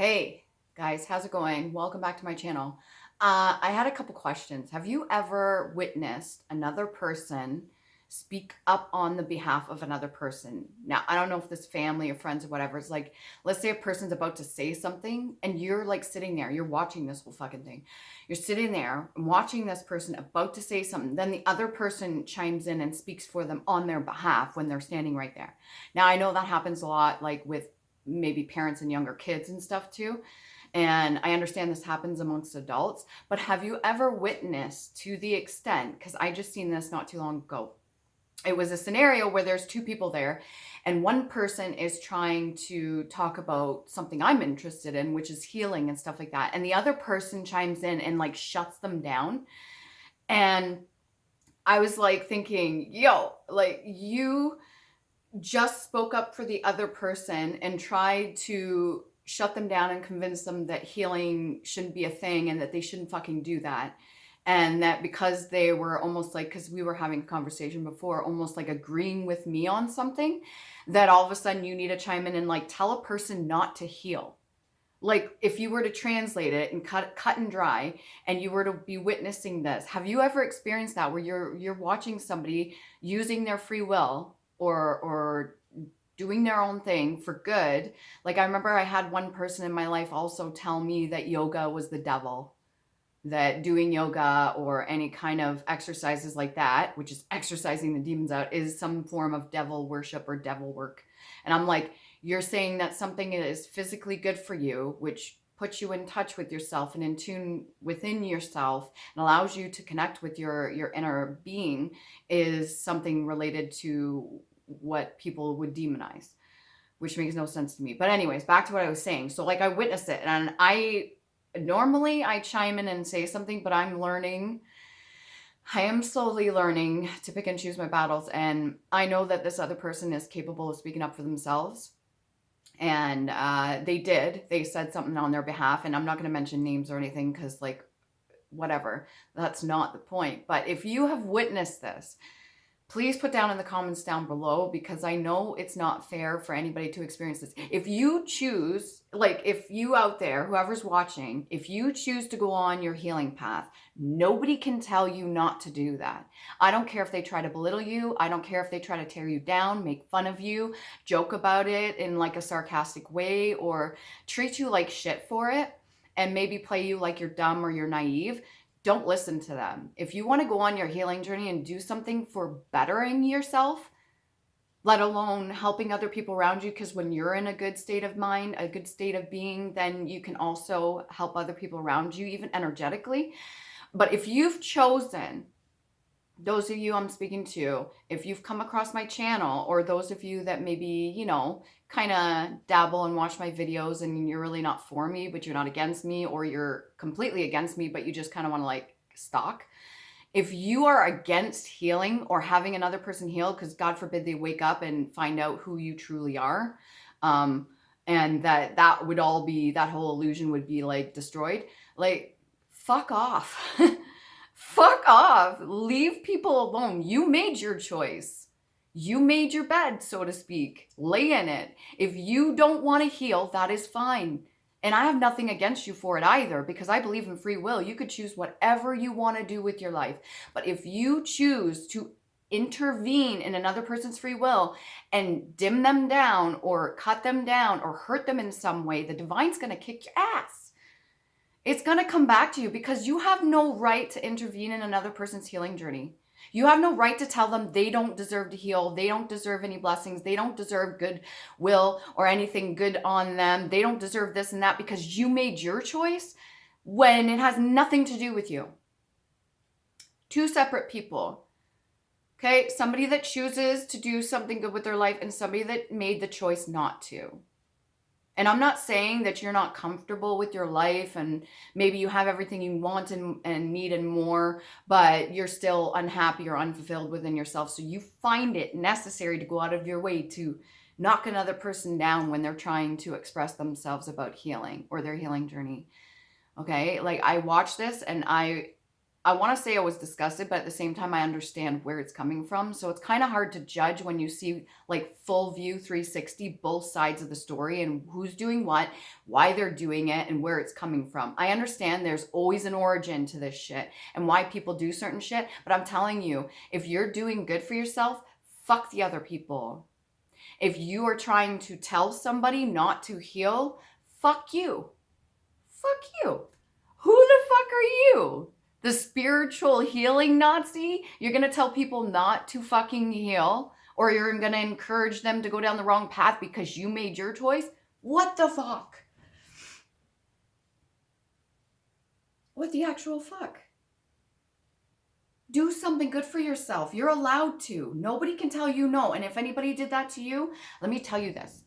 Hey guys, how's it going? Welcome back to my channel. I had a couple questions. Have you ever witnessed another person speak up on the behalf of another person? Now, I don't know if this family or friends or whatever. It's like, let's say a person's about to say something and you're like sitting there, you're watching this whole fucking thing. You're sitting there watching this person about to say something. Then the other person chimes in and speaks for them on their behalf when they're standing right there. Now, I know that happens a lot, like with maybe parents and younger kids and stuff too. And I understand this happens amongst adults, but have you ever witnessed to the extent, because I just seen this not too long ago. It was a scenario where there's two people there and one person is trying to talk about something I'm interested in, which is healing and stuff like that. And the other person chimes in and like shuts them down. And I was like thinking, yo, like you just spoke up for the other person and tried to shut them down and convince them that healing shouldn't be a thing and that they shouldn't fucking do that. And that because they were almost like, because we were having a conversation before, almost like agreeing with me on something, that all of a sudden you need to chime in and like tell a person not to heal. Like if you were to translate it and cut and dry and you were to be witnessing this, have you ever experienced that where you're watching somebody using their free will or doing their own thing for good? Like I remember I had one person in my life also tell me that yoga was the devil, that doing yoga or any kind of exercises like that, which is exercising the demons out, is some form of devil worship or devil work. And I'm like, you're saying that something is physically good for you, which puts you in touch with yourself and in tune within yourself and allows you to connect with your inner being, is something related to what people would demonize, which makes no sense to me. But anyways, back to what I was saying. So like I witnessed it and normally I chime in and say something, but I am slowly learning to pick and choose my battles. And I know that this other person is capable of speaking up for themselves. And they said something on their behalf. And I'm not going to mention names or anything because like, whatever, that's not the point. But if you have witnessed this, please put down in the comments down below, because I know it's not fair for anybody to experience this. If you choose, like if you out there, whoever's watching, if you choose to go on your healing path, nobody can tell you not to do that. I don't care if they try to belittle you. I don't care if they try to tear you down, make fun of you, joke about it in like a sarcastic way, or treat you like shit for it and maybe play you like you're dumb or you're naive. Don't listen to them. If you want to go on your healing journey and do something for bettering yourself, let alone helping other people around you, because when you're in a good state of mind, a good state of being, then you can also help other people around you, even energetically. But if you've chosen, those of you I'm speaking to, if you've come across my channel, or those of you that maybe, kind of dabble and watch my videos and you're really not for me, but you're not against me, or you're completely against me, but you just kind of want to like stalk. If you are against healing or having another person heal, because God forbid they wake up and find out who you truly are, and that would all be, that whole illusion would be like destroyed, like fuck off. Fuck off. Leave people alone. You made your choice. You made your bed, so to speak. Lay in it. If you don't want to heal, that is fine. And I have nothing against you for it either, because I believe in free will. You could choose whatever you want to do with your life. But if you choose to intervene in another person's free will and dim them down or cut them down or hurt them in some way, the divine's going to kick your ass. It's going to come back to you, because you have no right to intervene in another person's healing journey. You have no right to tell them they don't deserve to heal. They don't deserve any blessings. They don't deserve good will or anything good on them. They don't deserve this and that, because you made your choice when it has nothing to do with you. Two separate people. Okay? Somebody that chooses to do something good with their life and somebody that made the choice not to. And I'm not saying that you're not comfortable with your life and maybe you have everything you want and need and more, but you're still unhappy or unfulfilled within yourself. So you find it necessary to go out of your way to knock another person down when they're trying to express themselves about healing or their healing journey. Okay? Like I watch this and I I want to say I was disgusted, but at the same time, I understand where it's coming from. So it's kind of hard to judge when you see like full view 360, both sides of the story and who's doing what, why they're doing it, and where it's coming from. I understand there's always an origin to this shit and why people do certain shit. But I'm telling you, if you're doing good for yourself, fuck the other people. If you are trying to tell somebody not to heal, fuck you. Fuck you. Who the fuck are you? The spiritual healing Nazi? You're going to tell people not to fucking heal, or you're going to encourage them to go down the wrong path because you made your choice? What the fuck? What the actual fuck? Do something good for yourself. You're allowed to. Nobody can tell you no. And if anybody did that to you, let me tell you this.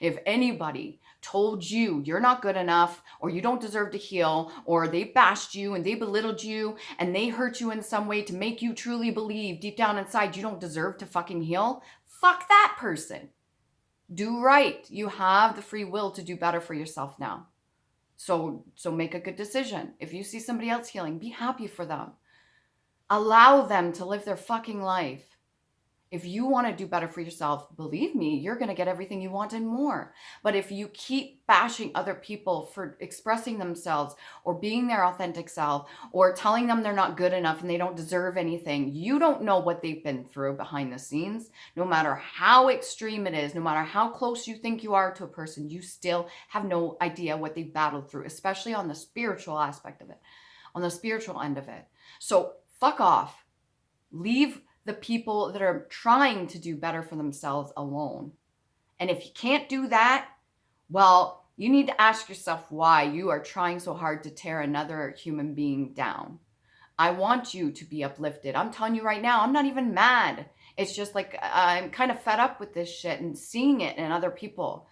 If anybody told you you're not good enough, or you don't deserve to heal, or they bashed you and they belittled you and they hurt you in some way to make you truly believe deep down inside you don't deserve to fucking heal, fuck that person. Do right. You have the free will to do better for yourself now. So make a good decision. If you see somebody else healing, be happy for them. Allow them to live their fucking life. If you want to do better for yourself, believe me, you're going to get everything you want and more. But if you keep bashing other people for expressing themselves or being their authentic self or telling them they're not good enough and they don't deserve anything, you don't know what they've been through behind the scenes. No matter how extreme it is, no matter how close you think you are to a person, you still have no idea what they've battled through, especially on the spiritual aspect of it, on the spiritual end of it. So fuck off. Leave the people that are trying to do better for themselves alone. And if you can't do that, well, you need to ask yourself why you are trying so hard to tear another human being down. I want you to be uplifted. I'm telling you right now, I'm not even mad. It's just like I'm kind of fed up with this shit and seeing it in other people.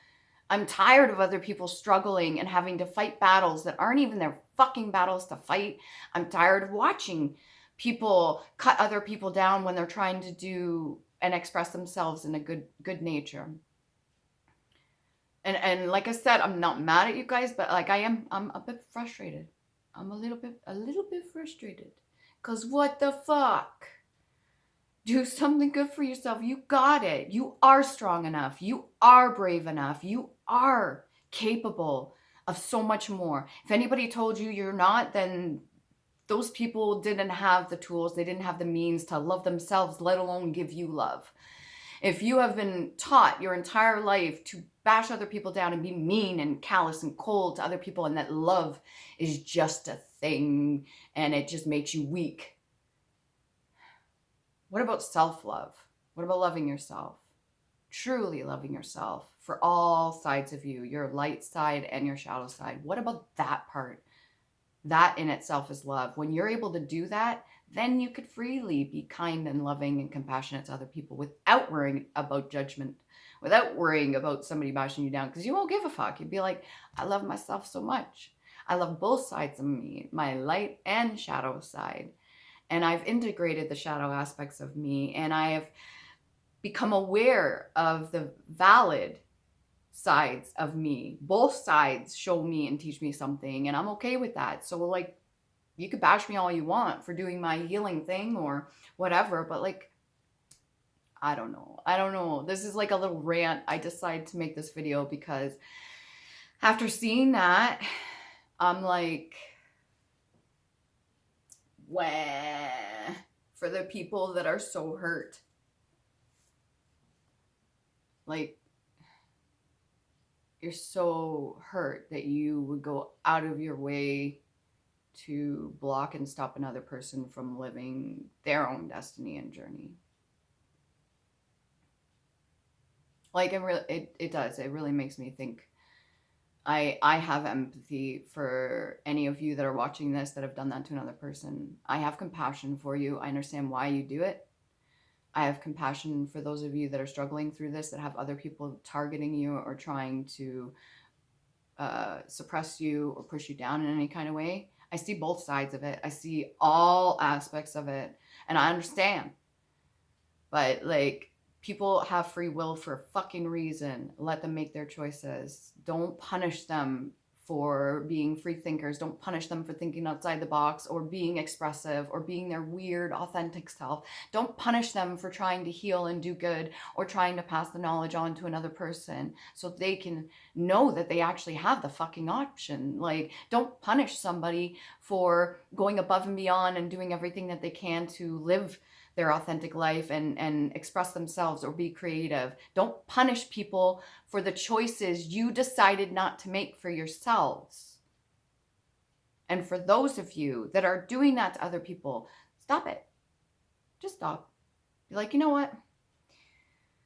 I'm tired of other people struggling and having to fight battles that aren't even their fucking battles to fight. I'm tired of watching people cut other people down when they're trying to do and express themselves in a good nature. And like I said, I'm not mad at you guys, but like I'm a bit frustrated. I'm a little bit frustrated. Cause what the fuck? Do something good for yourself. You got it. You are strong enough. You are brave enough. You are capable of so much more. If anybody told you you're not, then those people didn't have the tools, they didn't have the means to love themselves, let alone give you love. If you have been taught your entire life to bash other people down and be mean and callous and cold to other people, and that love is just a thing and it just makes you weak. What about self-love? What about loving yourself? Truly loving yourself for all sides of you, your light side and your shadow side. What about that part? That in itself is love. When you're able to do that, then you could freely be kind and loving and compassionate to other people without worrying about judgment, without worrying about somebody bashing you down, because you won't give a fuck. You'd be like, I love myself so much. I love both sides of me, my light and shadow side. And I've integrated the shadow aspects of me, and I have become aware of the valid sides of me. Both sides show me and teach me something, and I'm okay with that. So like, you could bash me all you want for doing my healing thing or whatever, but like, I don't know. This is like a little rant. I decided to make this video because after seeing that, I'm like, wah, for the people that are so hurt. Like, you're so hurt that you would go out of your way to block and stop another person from living their own destiny and journey. Like, it does. It really makes me think. I have empathy for any of you that are watching this that have done that to another person. I have compassion for you. I understand why you do it. I have compassion for those of you that are struggling through this, that have other people targeting you or trying to suppress you or push you down in any kind of way. I see both sides of it. I see all aspects of it, and I understand. But like, people have free will for a fucking reason. Let them make their choices. Don't punish them for being free thinkers. Don't punish them for thinking outside the box or being expressive or being their weird, authentic self. Don't punish them for trying to heal and do good or trying to pass the knowledge on to another person so they can know that they actually have the fucking option. Like, don't punish somebody for going above and beyond and doing everything that they can to live their authentic life and express themselves or be creative. Don't punish people for the choices you decided not to make for yourselves. And for those of you that are doing that to other people, stop it. Just stop. Be like, you know what?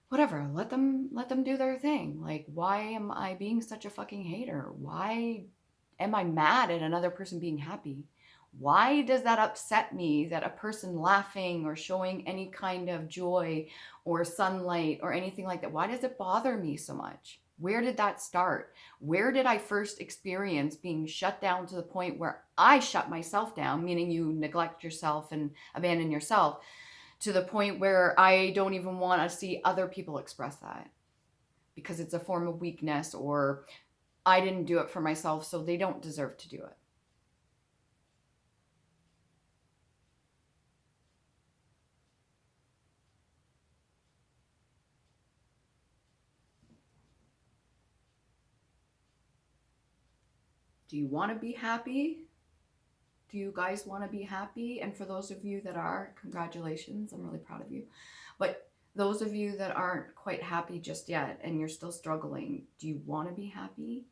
Whatever, let them do their thing. Like, why am I being such a fucking hater? Why am I mad at another person being happy? Why does that upset me that a person laughing or showing any kind of joy or sunlight or anything like that? Why does it bother me so much? Where did that start? Where did I first experience being shut down to the point where I shut myself down, meaning you neglect yourself and abandon yourself, to the point where I don't even want to see other people express that because it's a form of weakness, or I didn't do it for myself, so they don't deserve to do it. Do you want to be happy? Do you guys want to be happy? And for those of you that are, congratulations. I'm really proud of you. But those of you that aren't quite happy just yet and you're still struggling, do you want to be happy?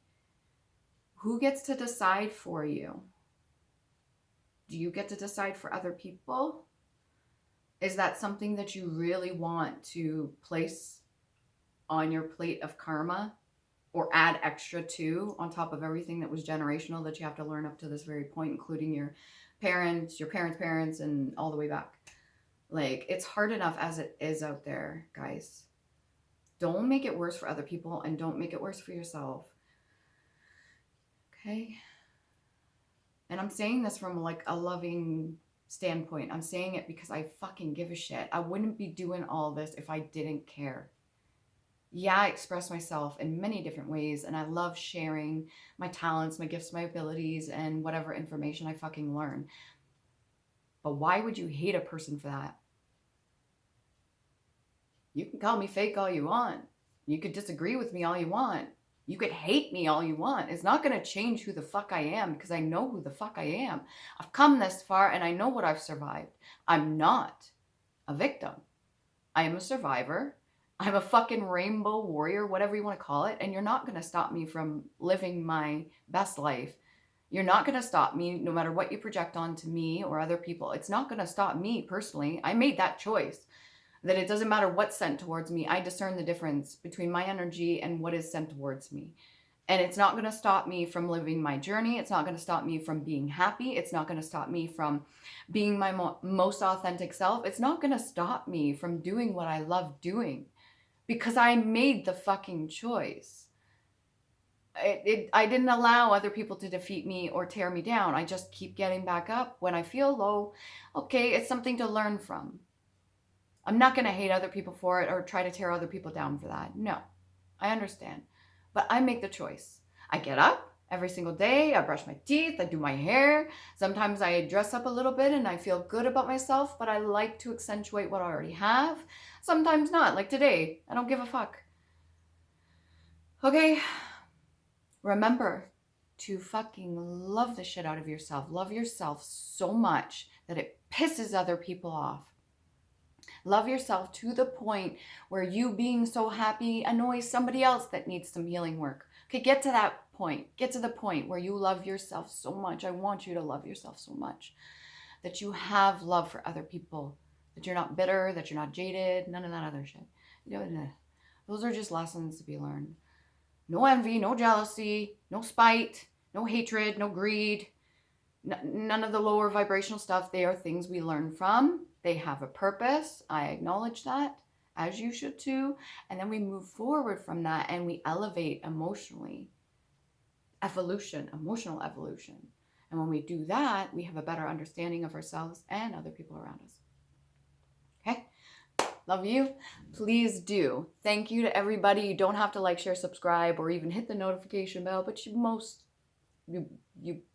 Who gets to decide for you? Do you get to decide for other people? Is that something that you really want to place on your plate of karma? Or add extra to on top of everything that was generational that you have to learn up to this very point, including your parents, your parents' parents, and all the way back. Like, it's hard enough as it is out there, guys. Don't make it worse for other people and don't make it worse for yourself. Okay? And I'm saying this from like a loving standpoint. I'm saying it because I fucking give a shit. I wouldn't be doing all this if I didn't care. Yeah, I express myself in many different ways, and I love sharing my talents, my gifts, my abilities, and whatever information I fucking learn. But why would you hate a person for that? You can call me fake all you want. You could disagree with me all you want. You could hate me all you want. It's not going to change who the fuck I am, because I know who the fuck I am. I've come this far and I know what I've survived. I'm not a victim. I am a survivor. I'm a fucking rainbow warrior, whatever you want to call it. And you're not going to stop me from living my best life. You're not going to stop me no matter what you project onto me or other people. It's not going to stop me personally. I made that choice that it doesn't matter what's sent towards me. I discern the difference between my energy and what is sent towards me. And it's not going to stop me from living my journey. It's not going to stop me from being happy. It's not going to stop me from being my most authentic self. It's not going to stop me from doing what I love doing. Because I made the fucking choice. I didn't allow other people to defeat me or tear me down. I just keep getting back up when I feel low. Okay, it's something to learn from. I'm not going to hate other people for it or try to tear other people down for that. No, I understand. But I make the choice. I get up every single day. I brush my teeth. I do my hair. Sometimes I dress up a little bit and I feel good about myself, but I like to accentuate what I already have. Sometimes not. Like today, I don't give a fuck. Okay? Remember to fucking love the shit out of yourself. Love yourself so much that it pisses other people off. Love yourself to the point where you being so happy annoys somebody else that needs some healing work. Okay, get to that point. Get to the point where you love yourself so much. I want you to love yourself so much that you have love for other people, that you're not bitter, that you're not jaded, none of that other shit. Those are just lessons to be learned. No envy, no jealousy, no spite, no hatred, no greed, none of the lower vibrational stuff. They are things we learn from. They have a purpose. I acknowledge that, as you should too. And then we move forward from that and we elevate emotionally. Evolution, emotional evolution. And when we do that, we have a better understanding of ourselves and other people around us. Okay? Love you. Please do. Thank you to everybody. You don't have to like, share, subscribe, or even hit the notification bell, but you most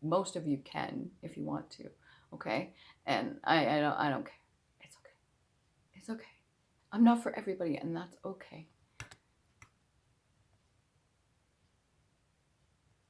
Most of you can if you want to, okay? And I don't care. It's okay. It's okay. I'm not for everybody, and that's okay.